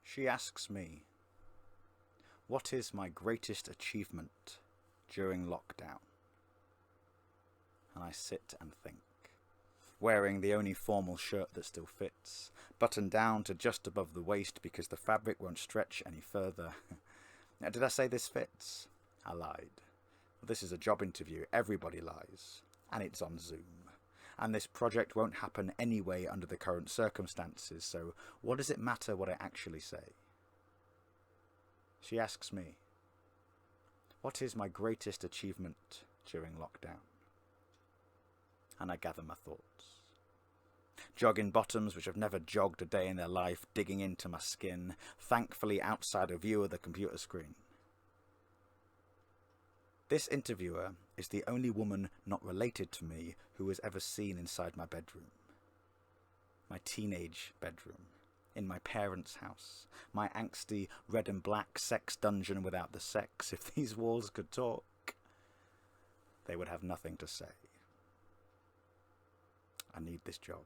She asks me, what is my greatest achievement during lockdown? And I sit and think, wearing the only formal shirt that still fits, buttoned down to just above the waist because the fabric won't stretch any further. Now, did I say this fits? I lied. This is a job interview, everybody lies, and it's on Zoom. And this project won't happen anyway under the current circumstances, so what does it matter what I actually say? She asks me, what is my greatest achievement during lockdown? And I gather my thoughts. Jogging bottoms which have never jogged a day in their life, digging into my skin, thankfully outside of view of the computer screen. This interviewer is the only woman not related to me who was ever seen inside my bedroom. My teenage bedroom. In my parents' house. My angsty red and black sex dungeon without the sex. If these walls could talk, they would have nothing to say. I need this job.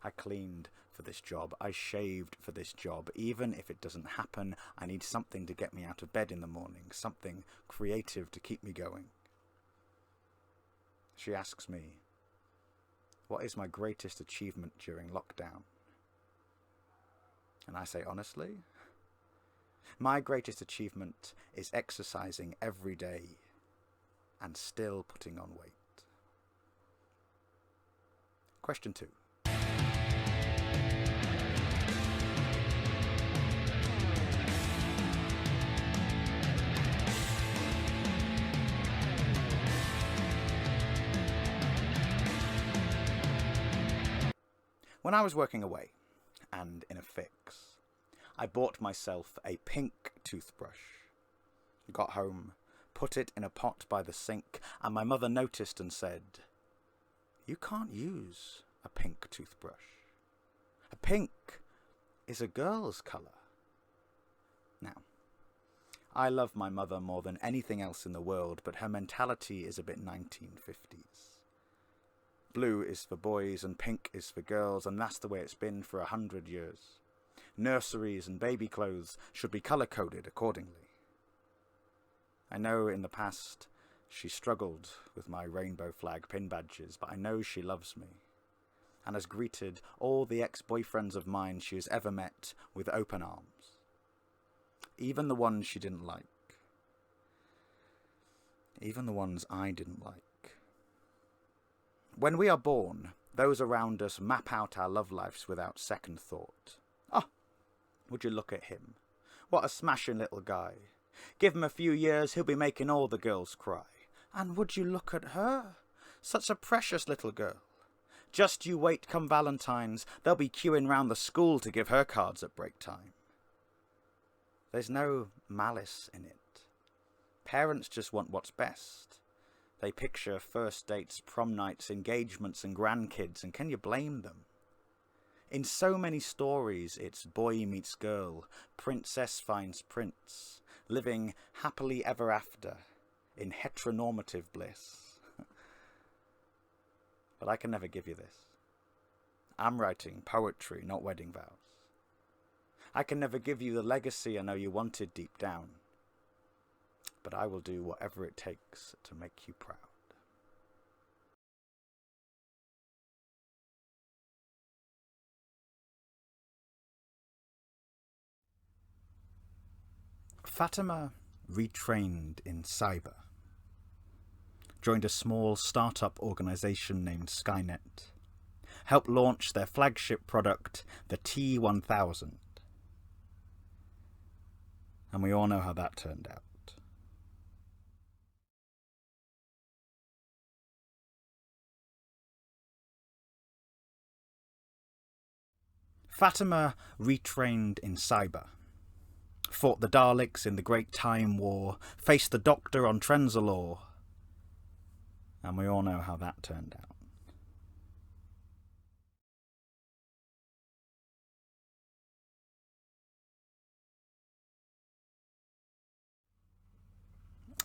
I cleaned for this job. I shaved for this job. Even if it doesn't happen, I need something to get me out of bed in the morning. Something creative to keep me going. She asks me, what is my greatest achievement during lockdown? And I say honestly, my greatest achievement is exercising every day and still putting on weight. Question 2. When I was working away, and in a fix, I bought myself a pink toothbrush. Got home, put it in a pot by the sink, and my mother noticed and said, "You can't use a pink toothbrush. A pink is a girl's colour." Now, I love my mother more than anything else in the world, but her mentality is a bit 1950s. Blue is for boys and pink is for girls, and that's the way it's been for 100 years. Nurseries and baby clothes should be colour-coded accordingly. I know in the past she struggled with my rainbow flag pin badges, but I know she loves me, and has greeted all the ex-boyfriends of mine she has ever met with open arms. Even the ones she didn't like. Even the ones I didn't like. When we are born, those around us map out our love lives without second thought. Oh, would you look at him? What a smashing little guy. Give him a few years, he'll be making all the girls cry. And would you look at her? Such a precious little girl. Just you wait come Valentine's, they'll be queuing round the school to give her cards at break time. There's no malice in it. Parents just want what's best. They picture first dates, prom nights, engagements and grandkids, and can you blame them? In so many stories, it's boy meets girl, princess finds prince, living happily ever after, in heteronormative bliss. But I can never give you this. I'm writing poetry, not wedding vows. I can never give you the legacy I know you wanted deep down. But I will do whatever it takes to make you proud. Fatima retrained in cyber. Joined a small startup organisation named Skynet. Helped launch their flagship product, the T1000. And we all know how that turned out. Fatima retrained in cyber. Fought the Daleks in the Great Time War, faced the Doctor on Trenzalore, and we all know how that turned out.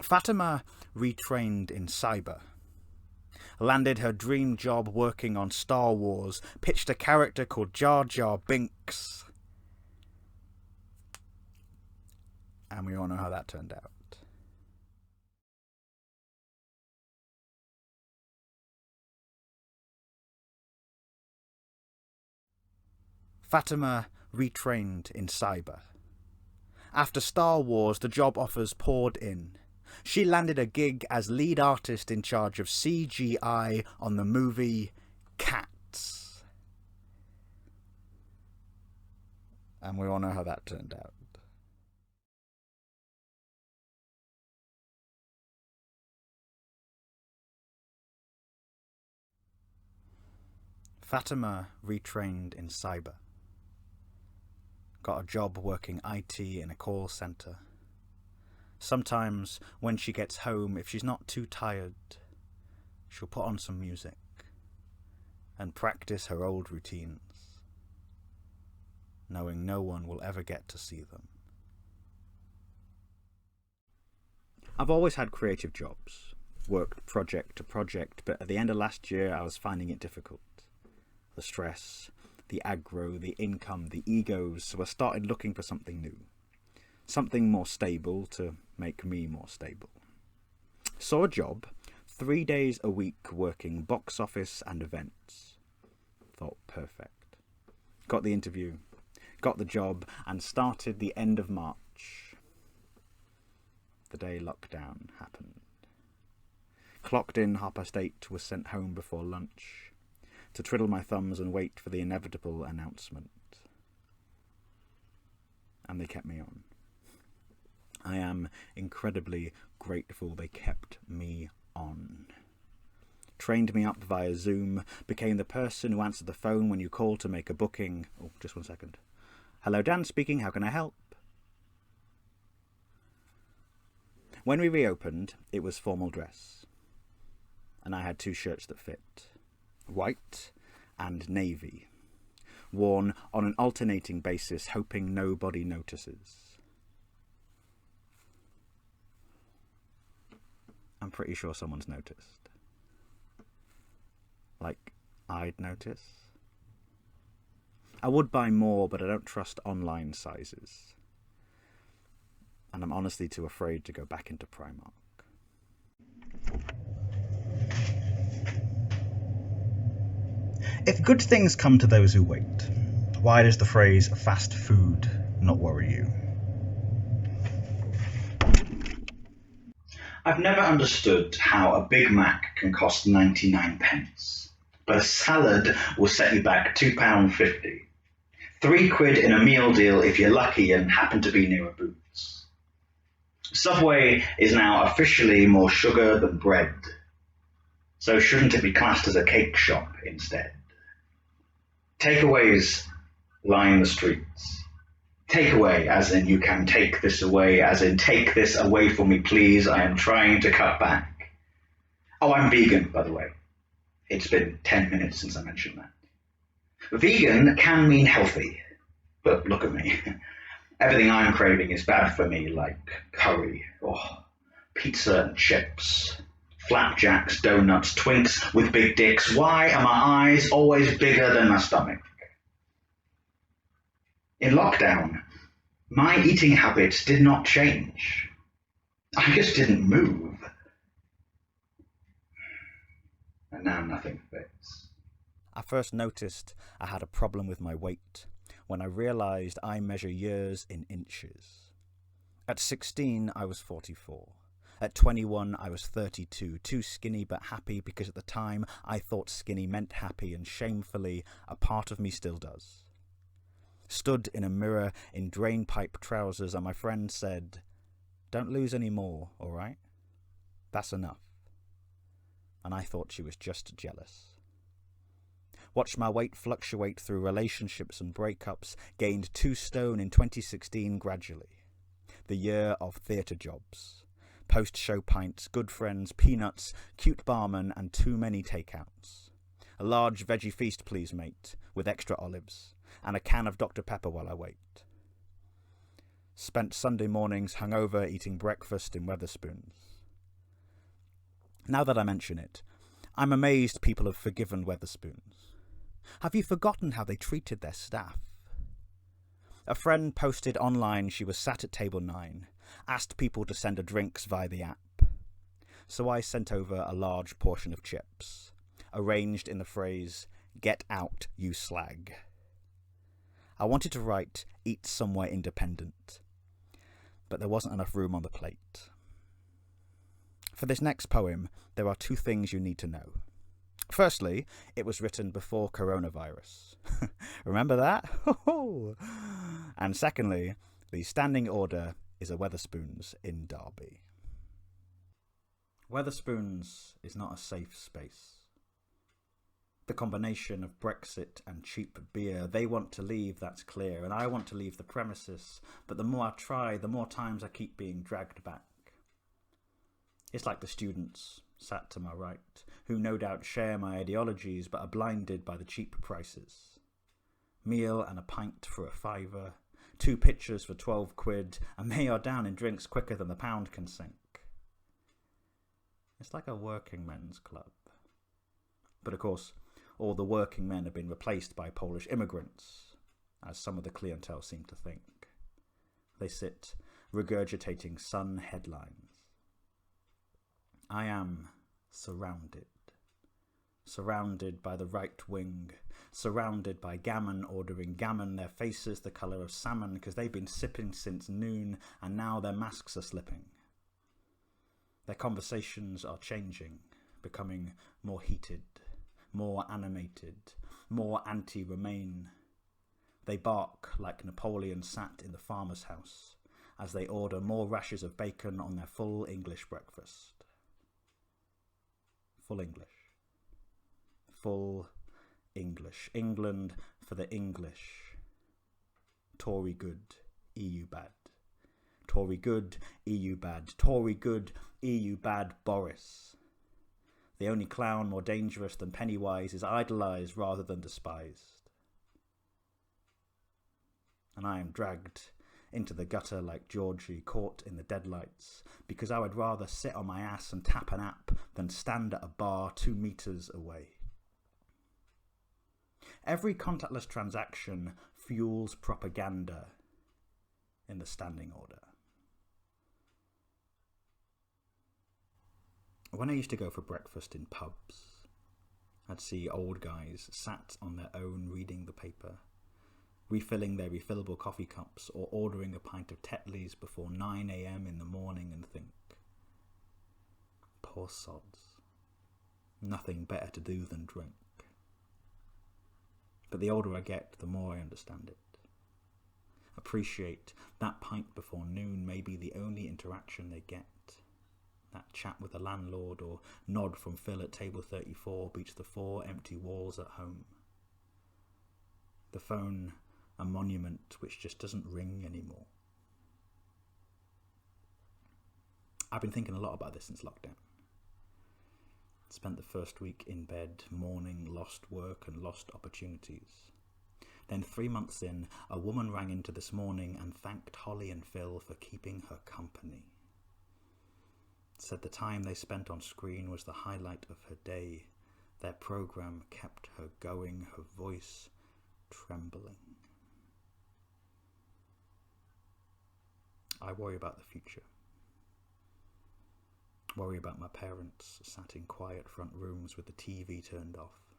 Fatima retrained in cyber. Landed her dream job working on Star Wars, pitched a character called Jar Jar Binks, And we all know how that turned out. Fatima retrained in cyber. After Star Wars, the job offers poured in. She landed a gig as lead artist in charge of CGI on the movie Cats. And we all know how that turned out. Fatima retrained in cyber. Got a job working IT in a call centre. Sometimes when she gets home, if she's not too tired, she'll put on some music and practice her old routines, knowing no one will ever get to see them. I've always had creative jobs, worked project to project, but at the end of last year I was finding it difficult. The stress, the aggro, the income, the egos, so I started looking for something new. Something more stable to make me more stable. Saw a job, 3 days a week working box office and events. Thought perfect. Got the interview, got the job, and started the end of March. The day lockdown happened. Clocked in 8:30, was sent home before lunch to twiddle my thumbs and wait for the inevitable announcement. And they kept me on. I am incredibly grateful they kept me on. Trained me up via Zoom, became the person who answered the phone when you called to make a booking. Oh, just one second. Hello, Dan speaking, how can I help? When we reopened, it was formal dress. And I had 2 shirts that fit. White and navy, worn on an alternating basis, hoping nobody notices. I'm pretty sure someone's noticed. Like, I'd notice. I would buy more, but I don't trust online sizes. And I'm honestly too afraid to go back into Primark. If good things come to those who wait, why does the phrase fast food not worry you? I've never understood how a Big Mac can cost 99 pence, but a salad will set you back £2.50. £3 in a meal deal if you're lucky and happen to be near a Boots. Subway is now officially more sugar than bread, so shouldn't it be classed as a cake shop instead? Takeaways line the streets. Takeaway, as in you can take this away, as in take this away from me please, I am trying to cut back. Oh, I'm vegan, by the way. It's been 10 minutes since I mentioned that. Vegan can mean healthy, but look at me. Everything I'm craving is bad for me, like curry, pizza and chips, flapjacks, donuts, twinks with big dicks. Why are my eyes always bigger than my stomach? In lockdown, my eating habits did not change. I just didn't move. And now nothing fits. I first noticed I had a problem with my weight when I realised I measure years in inches. At 16, I was 44. At 21, I was 32, too skinny but happy because at the time I thought skinny meant happy, and shamefully, a part of me still does. Stood in a mirror in drainpipe trousers and my friend said, "Don't lose any more, all right? That's enough." And I thought she was just jealous. Watched my weight fluctuate through relationships and breakups, gained 2 stone in 2016 gradually. The year of theatre jobs. Post-show pints, good friends, peanuts, cute barman, and too many takeouts. A large veggie feast, please, mate, with extra olives, and a can of Dr. Pepper while I wait. Spent Sunday mornings hungover eating breakfast in Wetherspoons. Now that I mention it, I'm amazed people have forgiven Wetherspoons. Have you forgotten how they treated their staff? A friend posted online she was sat at table 9, asked people to send her drinks via the app. So I sent over a large portion of chips, arranged in the phrase, "Get out, you slag." I wanted to write, "Eat somewhere independent," but there wasn't enough room on the plate. For this next poem, there are two things you need to know. Firstly, it was written before coronavirus. Remember that? And secondly, the standing order is a Wetherspoons in Derby. Wetherspoons is not a safe space. The combination of Brexit and cheap beer, they want to leave, that's clear, and I want to leave the premises, but the more I try, the more times I keep being dragged back. It's like the students sat to my right, who no doubt share my ideologies but are blinded by the cheap prices. Meal and a pint for a £5, 2 pitchers for 12 quid, and they are down in drinks quicker than the pound can sink. It's like a working men's club. But of course, all the working men have been replaced by Polish immigrants, as some of the clientele seem to think. They sit regurgitating Sun headlines. I am surrounded by the right wing, surrounded by gammon ordering gammon, their faces the colour of salmon because they've been sipping since noon and now their masks are slipping. Their conversations are changing, becoming more heated, more animated, more anti-Remain. They bark like Napoleon sat in the farmer's house as they order more rashers of bacon on their full English breakfast. Full English. Full English. England for the English. Tory good, EU bad. Tory good, EU bad. Tory good, EU bad, Boris. The only clown more dangerous than Pennywise is idolised rather than despised. And I am dragged into the gutter like Georgie caught in the deadlights because I would rather sit on my ass and tap an app than stand at a bar 2 metres away. Every contactless transaction fuels propaganda in the standing order. When I used to go for breakfast in pubs, I'd see old guys sat on their own reading the paper, refilling their refillable coffee cups or ordering a pint of Tetleys before 9 a.m. in the morning and think, poor sods, nothing better to do than drink. But the older I get, the more I understand it. Appreciate that pint before noon may be the only interaction they get. That chat with the landlord or nod from Phil at table 34 beats the 4 empty walls at home. The phone, a monument which just doesn't ring anymore. I've been thinking a lot about this since lockdown. Spent the first week in bed, mourning lost work and lost opportunities. Then 3 months in, a woman rang into This Morning and thanked Holly and Phil for keeping her company. Said the time they spent on screen was the highlight of her day. Their programme kept her going, her voice trembling. I worry about the future. Worry about my parents sat in quiet front rooms with the TV turned off.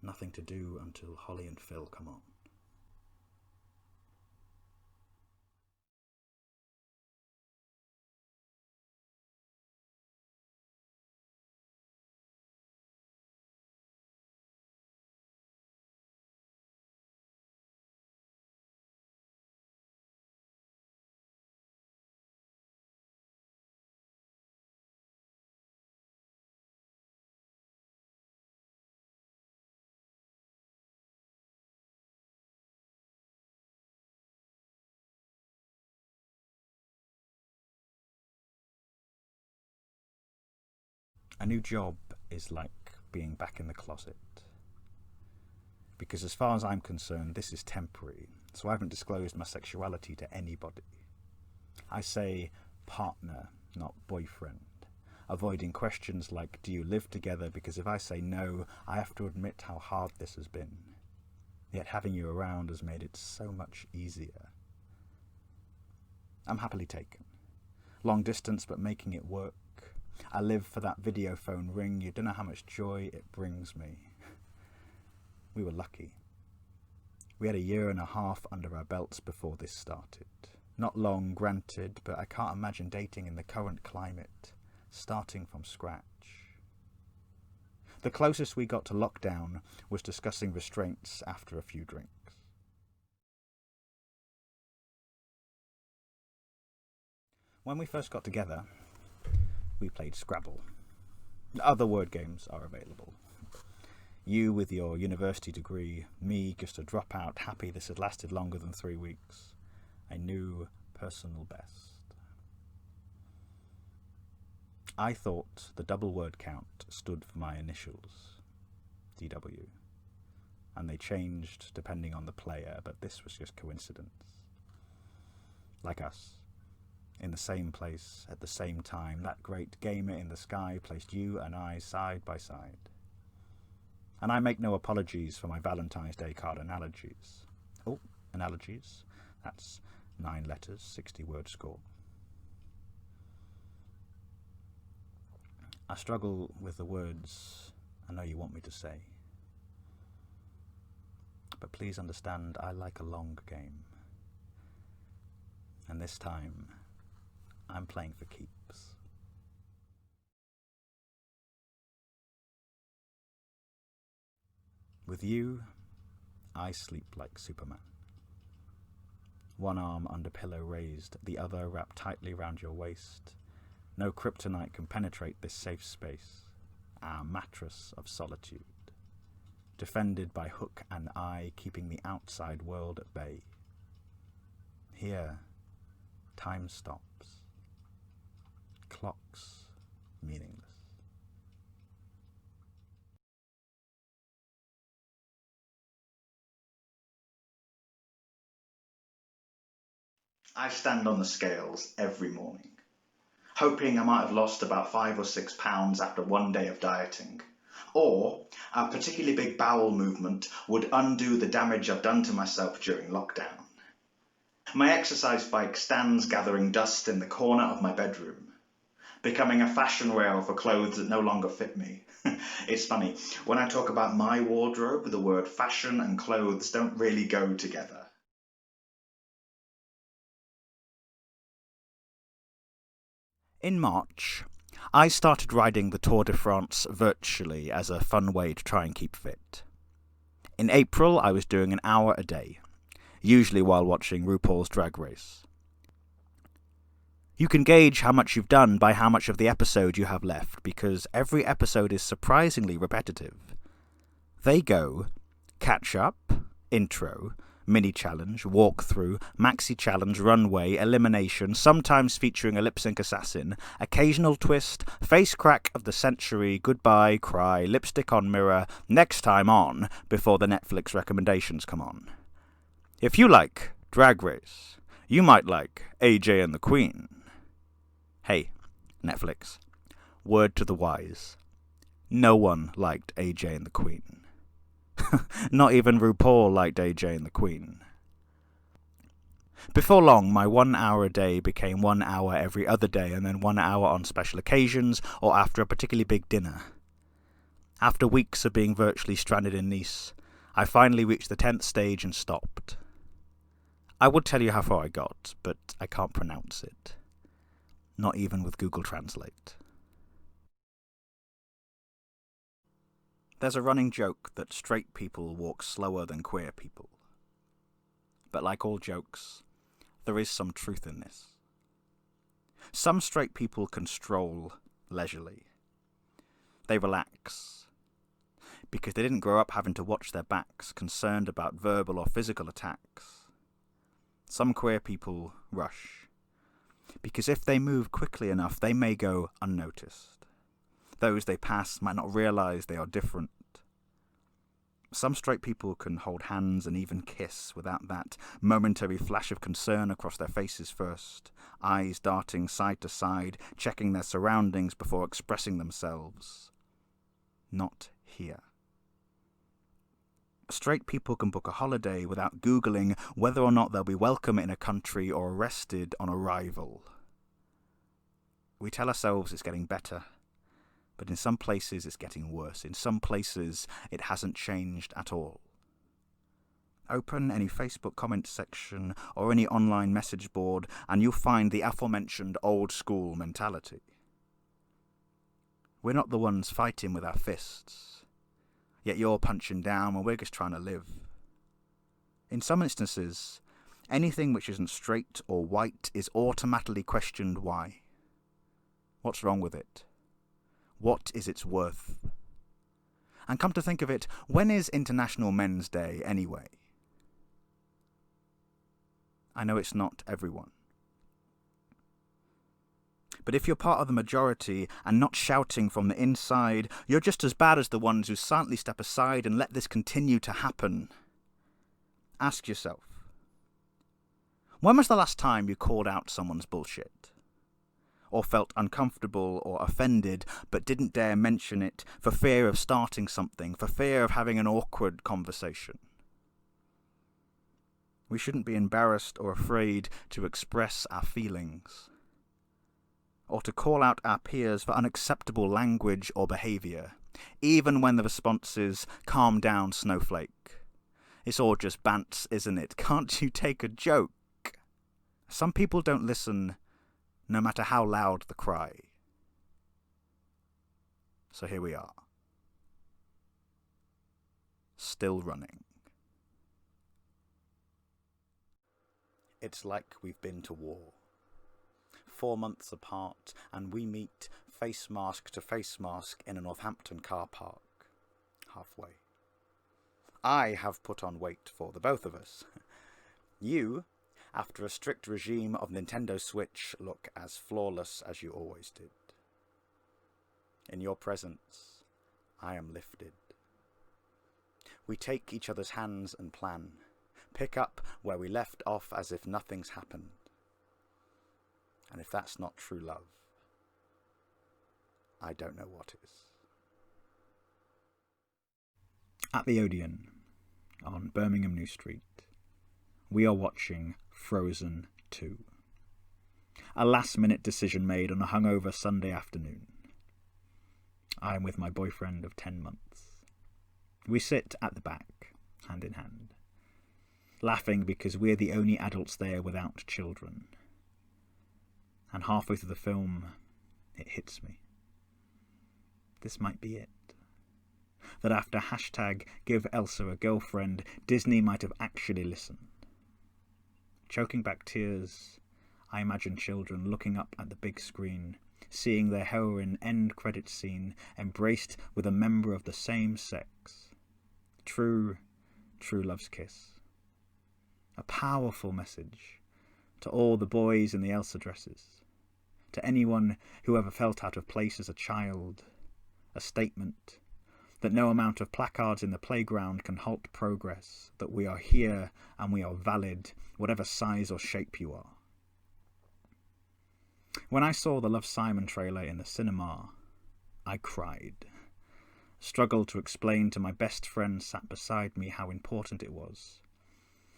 Nothing to do until Holly and Phil come on. A new job is like being back in the closet. Because as far as I'm concerned, this is temporary, so I haven't disclosed my sexuality to anybody. I say partner, not boyfriend, avoiding questions like, do you live together? Because if I say no, I have to admit how hard this has been. Yet having you around has made it so much easier. I'm happily taken. Long distance, but making it work. I live for that video phone ring. You don't know how much joy it brings me. We were lucky. We had a year and a half under our belts before this started. Not long, granted, but I can't imagine dating in the current climate, starting from scratch. The closest we got to lockdown was discussing restraints after a few drinks. When we first got together, we played Scrabble. Other word games are available. You with your university degree, me just a dropout, happy this had lasted longer than 3 weeks. A new personal best. I thought the double word count stood for my initials, DW, and they changed depending on the player, but this was just coincidence. Like us, in the same place at the same time, that great gamer in the sky placed you and I side by side. And I make no apologies for my Valentine's Day card analogies. Oh, analogies. That's 9 letters, 60-word score. I struggle with the words I know you want me to say. But please understand, I like a long game. And this time, I'm playing for keeps. With you, I sleep like Superman. One arm under pillow raised, the other wrapped tightly round your waist. No kryptonite can penetrate this safe space, our mattress of solitude. Defended by hook and eye, keeping the outside world at bay. Here, time stops. Clocks, meaningless. I stand on the scales every morning, hoping I might have lost about 5 or 6 pounds after one day of dieting, or a particularly big bowel movement would undo the damage I've done to myself during lockdown. My exercise bike stands gathering dust in the corner of my bedroom, becoming a fashion rail for clothes that no longer fit me. It's funny, when I talk about my wardrobe, the word fashion and clothes don't really go together. In March, I started riding the Tour de France virtually as a fun way to try and keep fit. In April, I was doing an hour a day, usually while watching RuPaul's Drag Race. You can gauge how much you've done by how much of the episode you have left, because every episode is surprisingly repetitive. They go catch up, intro, mini-challenge, walkthrough, maxi-challenge, runway, elimination, sometimes featuring a lip-sync assassin, occasional twist, face crack of the century, goodbye, cry, lipstick on mirror, next time on, before the Netflix recommendations come on. If you like Drag Race, you might like AJ and the Queen. Hey, Netflix, word to the wise. No one liked AJ and the Queen. Not even RuPaul liked AJ and the Queen. Before long, my 1 hour a day became 1 hour every other day, and then 1 hour on special occasions or after a particularly big dinner. After weeks of being virtually stranded in Nice, I finally reached the 10th stage and stopped. I would tell you how far I got, but I can't pronounce it. Not even with Google Translate. There's a running joke that straight people walk slower than queer people. But like all jokes, there is some truth in this. Some straight people can stroll leisurely. They relax, because they didn't grow up having to watch their backs, concerned about verbal or physical attacks. Some queer people rush, because if they move quickly enough, they may go unnoticed. Those they pass might not realize they are different. Some straight people can hold hands and even kiss without that momentary flash of concern across their faces first, eyes darting side to side, checking their surroundings before expressing themselves. Not here. straight people can book a holiday without Googling whether or not they'll be welcome in a country or arrested on arrival. We tell ourselves it's getting better, but in some places it's getting worse. In some places it hasn't changed at all. Open any Facebook comment section or any online message board and you'll find the aforementioned old school mentality. We're not the ones fighting with our fists, yet you're punching down and we're just trying to live. In some instances, anything which isn't straight or white is automatically questioned why. What's wrong with it? What is its worth? And come to think of it, when is International Men's Day anyway? I know it's not everyone. But if you're part of the majority and not shouting from the inside, you're just as bad as the ones who silently step aside and let this continue to happen. Ask yourself, when was the last time you called out someone's bullshit? Or felt uncomfortable or offended but didn't dare mention it for fear of starting something, for fear of having an awkward conversation? We shouldn't be embarrassed or afraid to express our feelings, or to call out our peers for unacceptable language or behaviour, even when the response is, "Calm down, snowflake. It's all just bants, isn't it? Can't you take a joke?" Some people don't listen, no matter how loud the cry. So here we are, still running. It's like we've been to war. 4 months apart, and we meet face mask to face mask in a Northampton car park, halfway. I have put on weight for the both of us. You, after a strict regime of Nintendo Switch, look as flawless as you always did. In your presence, I am lifted. We take each other's hands and plan, pick up where we left off as if nothing's happened. And if that's not true love, I don't know what is. At the Odeon, on Birmingham New Street, we are watching Frozen 2. A last-minute decision made on a hungover Sunday afternoon. I am with my boyfriend of 10 months. We sit at the back, hand in hand, laughing because we're the only adults there without children. And halfway through the film, it hits me. This might be it. That after #give Elsa a girlfriend, Disney might have actually listened. Choking back tears, I imagine children looking up at the big screen, seeing their heroine end credit scene embraced with a member of the same sex. True love's kiss. A powerful message to all the boys in the Elsa dresses, to anyone who ever felt out of place as a child. A statement that no amount of placards in the playground can halt progress, that we are here and we are valid, whatever size or shape you are. When I saw the Love, Simon trailer in the cinema, I cried. Struggled to explain to my best friend sat beside me how important it was.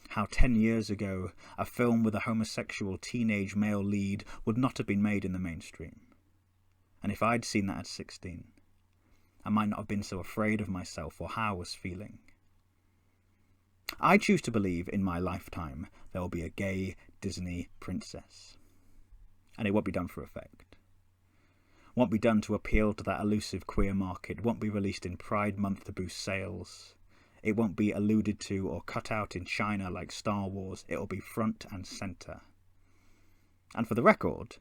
How 10 years ago, a film with a homosexual teenage male lead would not have been made in the mainstream. And if I'd seen that at 16, I might not have been so afraid of myself or how I was feeling. I choose to believe in my lifetime there will be a gay Disney princess. And it won't be done for effect. Won't be done to appeal to that elusive queer market. Won't be released in Pride Month to boost sales. It won't be alluded to or cut out in China like Star Wars. It'll be front and centre. And for the record,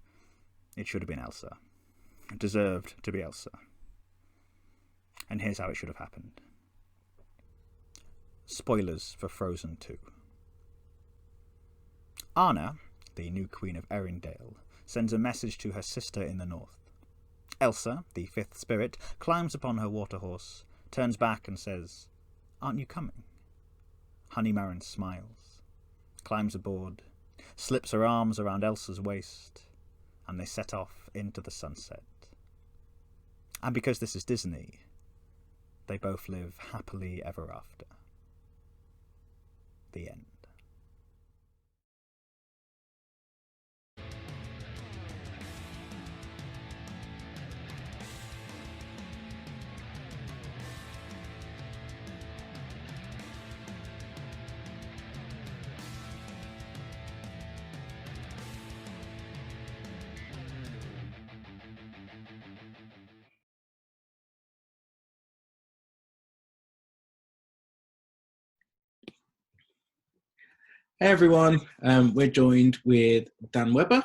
it should have been Elsa. It deserved to be Elsa. And here's how it should have happened. Spoilers for Frozen 2. Anna, the new Queen of Arendelle, sends a message to her sister in the north. Elsa, the fifth spirit, climbs upon her water horse, turns back and says, "Aren't you coming?" Honeymaran smiles, climbs aboard, slips her arms around Elsa's waist, and they set off into the sunset. And because this is Disney, they both live happily ever after. The end. Hey everyone, we're joined with Dan Webber,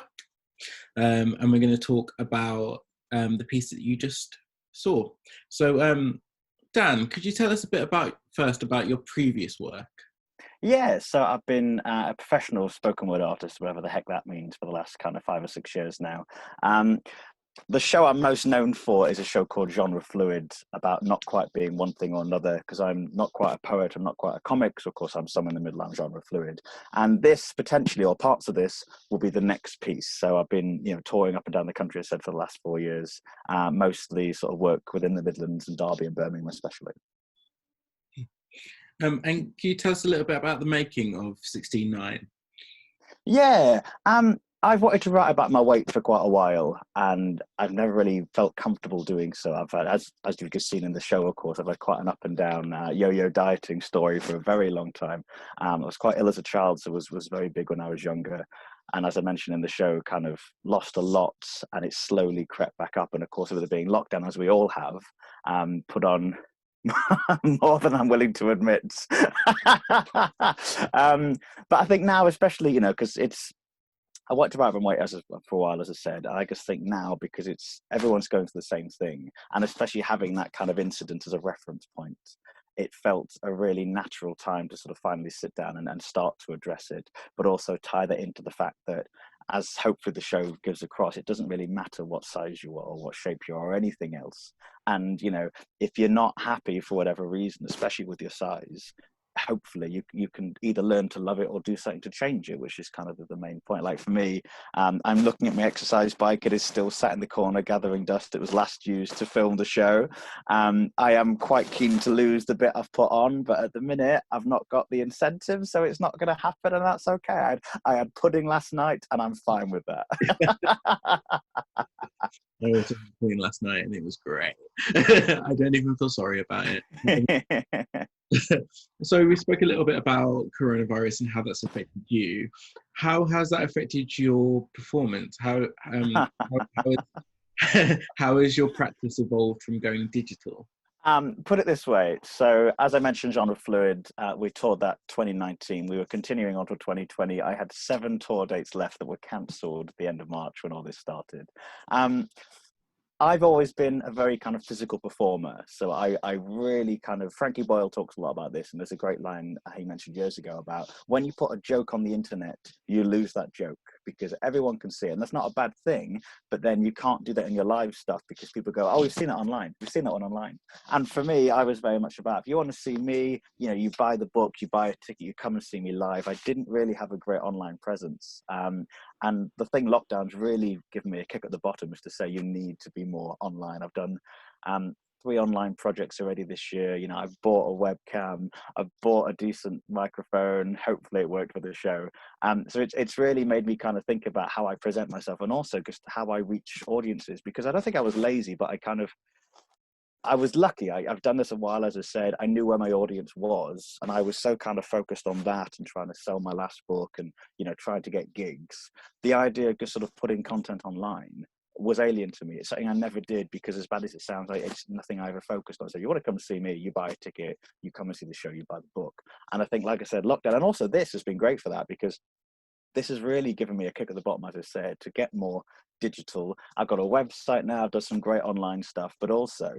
and we're going to talk about the piece that you just saw. So, Dan, could you tell us a bit about your previous work? Yeah, so I've been a professional spoken word artist, whatever the heck that means, for the last kind of 5 or 6 years now. The show I'm most known for is a show called Genre Fluid, about not quite being one thing or another, because I'm not quite a poet, I'm not quite a comic, so of course I'm somewhere in the middle, I'm genre fluid. And this potentially, or parts of this, will be the next piece. So I've been, touring up and down the country, I said, for the last 4 years, mostly sort of work within the Midlands and Derby and Birmingham especially. And can you tell us a little bit about the making of 16.9? Yeah, I've wanted to write about my weight for quite a while, and I've never really felt comfortable doing so. I've had, as you've just seen in the show, of course, I've had quite an up and down yo-yo dieting story for a very long time. I was quite ill as a child, so was very big when I was younger. And as I mentioned in the show, kind of lost a lot, and it slowly crept back up. And of course, with it being lockdown, as we all have, put on more than I'm willing to admit. But I think now, especially, because I wanted to write from weight for a while, as I said. I just think now, because everyone's going through the same thing, and especially having that kind of incident as a reference point, it felt a really natural time to sort of finally sit down and start to address it, but also tie that into the fact that, as hopefully the show gives across, it doesn't really matter what size you are or what shape you are or anything else. And, if you're not happy for whatever reason, especially with your size, hopefully you can either learn to love it or do something to change it, which is kind of the main point. Like for me, I'm looking at my exercise bike. It is still sat in the corner gathering dust. It was last used to film the show. I am quite keen to lose the bit I've put on, but at the minute I've not got the incentive, so it's not going to happen, and that's okay. I had pudding last night and I'm fine with that. I was doing last night and it was great. I don't even feel sorry about it. So we spoke a little bit about coronavirus and how that's affected you. How has that affected your performance? How has your practice evolved from going digital? Put it this way. So as I mentioned, Genre Fluid, we toured that 2019. We were continuing on to 2020. I had 7 tour dates left that were cancelled at the end of March when all this started. I've always been a very kind of physical performer. So I really kind of, Frankie Boyle talks a lot about this, and there's a great line he mentioned years ago about when you put a joke on the internet, you lose that joke because everyone can see it. And that's not a bad thing, but then you can't do that in your live stuff because people go, oh, we've seen it online. We've seen that one online. And for me, I was very much about, if you want to see me, you buy the book, you buy a ticket, you come and see me live. I didn't really have a great online presence. And the thing lockdown's really given me a kick at the bottom is to say you need to be more online. I've done 3 online projects already this year. I've bought a webcam, I've bought a decent microphone. Hopefully it worked for the show. So it's really made me kind of think about how I present myself and also just how I reach audiences, because I don't think I was lazy, but I was lucky. I've done this a while, as I said. I knew where my audience was, and I was so kind of focused on that and trying to sell my last book and, trying to get gigs. The idea of just sort of putting content online was alien to me. It's something I never did because, as bad as it sounds, like it's nothing I ever focused on. So you want to come see me, you buy a ticket, you come and see the show, you buy the book. And I think, like I said, lockdown, and also this has been great for that, because this has really given me a kick at the bottom, as I said, to get more digital. I've got a website now, I've done some great online stuff, but also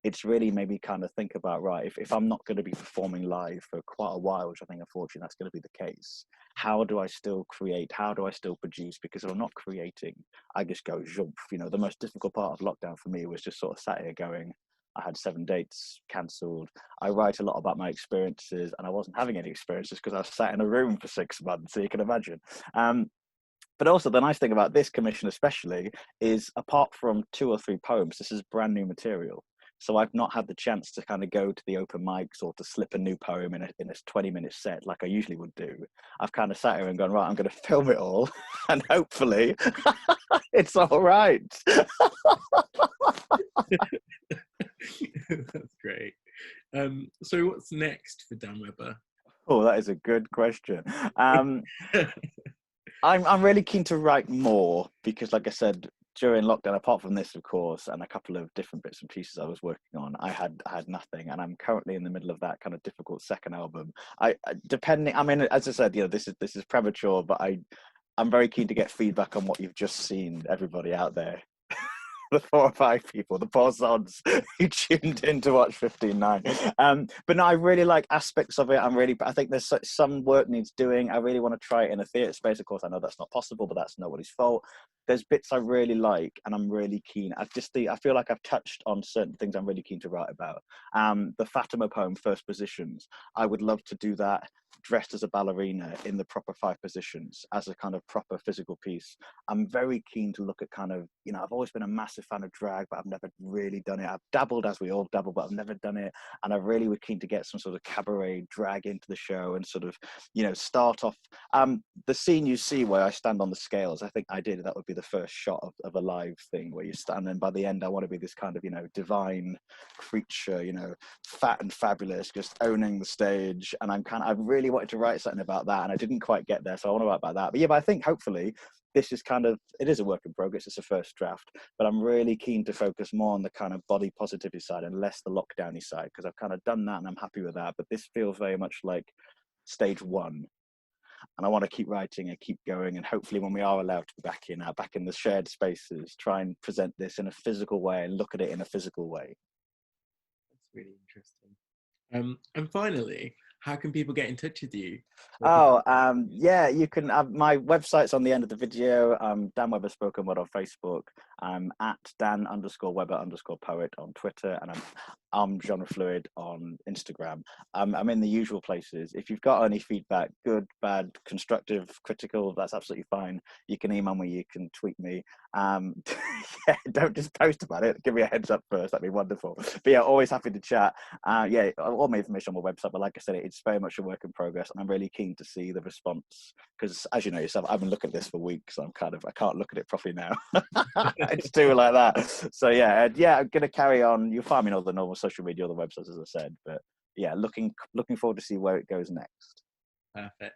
it's really made me kind of think about, right, if I'm not going to be performing live for quite a while, which I think unfortunately that's going to be the case, how do I still create? How do I still produce? Because if I'm not creating, I just go jump. The most difficult part of lockdown for me was just sort of sat here going, I had 7 dates cancelled. I write a lot about my experiences, and I wasn't having any experiences because I was sat in a room for 6 months, so you can imagine. But also the nice thing about this commission especially is, apart from 2 or 3 poems, this is brand new material. So I've not had the chance to kind of go to the open mics or to slip a new poem in a 20-minute set like I usually would do. I've kind of sat here and gone, right, I'm going to film it all, and hopefully it's all right. That's great. So what's next for Dan Webber? Oh, that is a good question. I'm really keen to write more because, like I said, during lockdown, apart from this, of course, and a couple of different bits and pieces I was working on, I had nothing, and I'm currently in the middle of that kind of difficult second album. I mean, as I said, this is premature, but I'm very keen to get feedback on what you've just seen, everybody out there. The 4 or 5 people, the poor sods who tuned in to watch 15.9. But no, I really like aspects of it. I think there's some work needs doing. I really want to try it in a theatre space. Of course, I know that's not possible, but that's nobody's fault. There's bits I really like, and I'm really keen. I feel like I've touched on certain things I'm really keen to write about. The Fatima poem, First Positions, I would love to do that dressed as a ballerina in the proper 5 positions as a kind of proper physical piece. I'm very keen to look at kind of, I've always been a massive fan of drag, but I've never really done it. I've dabbled, as we all dabble, but I've never done it. And I really was keen to get some sort of cabaret drag into the show and sort of, start off. The scene you see where I stand on the scales, I think that would be the first shot of a live thing where you stand, and by the end, I want to be this kind of, divine creature, fat and fabulous, just owning the stage. And I really wanted to write something about that, and I didn't quite get there, so I want to write about that. But I think hopefully this is it is a work in progress. It's a first draft, but I'm really keen to focus more on the kind of body positivity side and less the lockdowny side, because I've kind of done that and I'm happy with that. But this feels very much like stage 1. And I want to keep writing and keep going. And hopefully when we are allowed to be back in the shared spaces, try and present this in a physical way and look at it in a physical way. That's really interesting. And finally, how can people get in touch with you? You can. My website's on the end of the video. Dan Webber Spoken Word on Facebook. I'm at Dan_Webber_poet on Twitter, and I'm genre fluid on Instagram. I'm in the usual places. If you've got any feedback, good, bad, constructive, critical, that's absolutely fine. You can email me, you can tweet me. Don't just post about it. Give me a heads up first. That'd be wonderful. But always happy to chat. All my information on my website. But like I said, it's very much a work in progress, and I'm really keen to see the response, because as you know yourself, I've been looking at this for weeks. So I can't look at it properly now. It's too like that. So I'm going to carry on. You'll find me on all the normal social media, all the websites, as I said. But looking forward to see where it goes next. Perfect.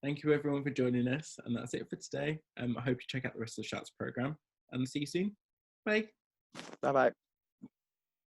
Thank you everyone for joining us, and that's it for today. I hope you check out the rest of the Shouts program, and see you soon. Bye. Bye.